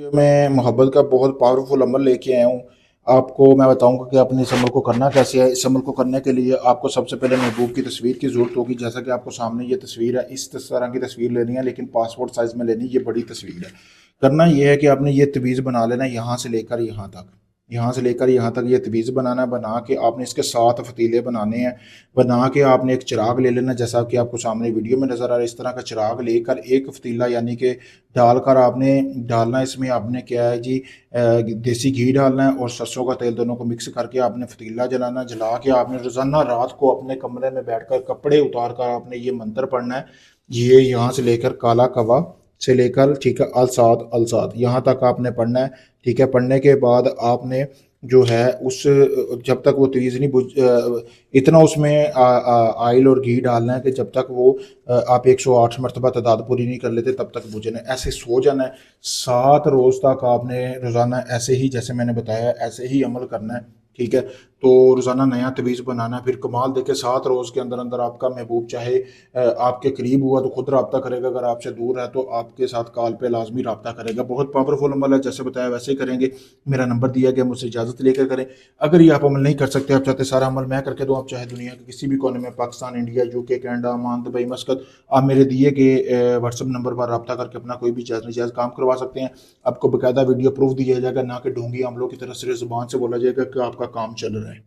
Video में मोहब्बत का बहुत पावरफुल अमल लेके आया हूँ। आपको मैं बताऊंगा कि आपने इस अमल को करना कैसे है। इस अमल को करने के लिए आपको सबसे पहले महबूब की तस्वीर की ज़रूरत होगी। जैसा कि आपको सामने ये तस्वीर है, इस तरह की तस्वीर लेनी है, लेकिन पासपोर्ट साइज़ में लेनी है। ये बड़ी तस्वीर है। करना ये है कि आपने ये तवीज़ बना लेना है, यहाँ से लेकर यहाँ तक, यहाँ से लेकर यहाँ तक ये तवीज़ बनाना है। बना के आपने इसके 7 फतीले बनाने हैं। बना के आपने एक चिराग ले लेना, जैसा कि आपको सामने वीडियो में नज़र आ रहा है। इस तरह का चिराग लेकर एक फतीला यानी कि डालकर आपने डालना है। इसमें आपने क्या है जी, देसी घी डालना है और सरसों का तेल, दोनों को मिक्स करके आपने फतीला जलाना। जला के आपने रोज़ाना रात को अपने कमरे में बैठकर कपड़े उतार कर आपने ये मंत्र पढ़ना है। ये यहाँ से लेकर काला कवा से लेकर, ठीक है, अलसाद अलसाद यहाँ तक आपने पढ़ना है। ठीक है, पढ़ने के बाद आपने जो है उस जब तक वो तवीज़ नहीं बुझ इतना उसमें आयल और घी डालना है कि जब तक वो आप 108 मरतबा तादाद पूरी नहीं कर लेते तब तक बुझना है। ऐसे सो जाना है। 7 रोज़ तक आपने रोज़ाना ऐसे ही, जैसे मैंने बताया, ऐसे ही अमल करना है। ठीक है, तो रोज़ाना नया तवीज़ बनाना है। फिर कमाल देखे 7 रोज़ के अंदर अंदर आपका महबूब चाहे आपके करीब हुआ तो खुद रब्ता करेगा, अगर आपसे दूर है तो आपके साथ कॉल पे लाजमी रब्ता करेगा। बहुत पावरफुल अमल है, जैसे बताया वैसे ही करेंगे। मेरा नंबर दिया गया, मुझसे इजाज़त लेकर करें। अगर ये आप अमल नहीं कर सकते, आप चाहते सारा अमल मैं करके दूँ, आप चाहे दुनिया के किसी भी कोने में, Pakistan, India, UK, Canada, Oman, Dubai, मस्कत, आप मेरे दिए गए व्हाट्सअप नंबर पर रब्ता करके अपना कोई भी जायज़ नाजायज़ काम करवा सकते हैं। आपको बाकायदा वीडियो प्रूफ दिया जाएगा, ना कि ढोंगी अमलों की तरह सिर्फ ज़ुबान से बोला जाएगा कि आपका काम चल रहा है।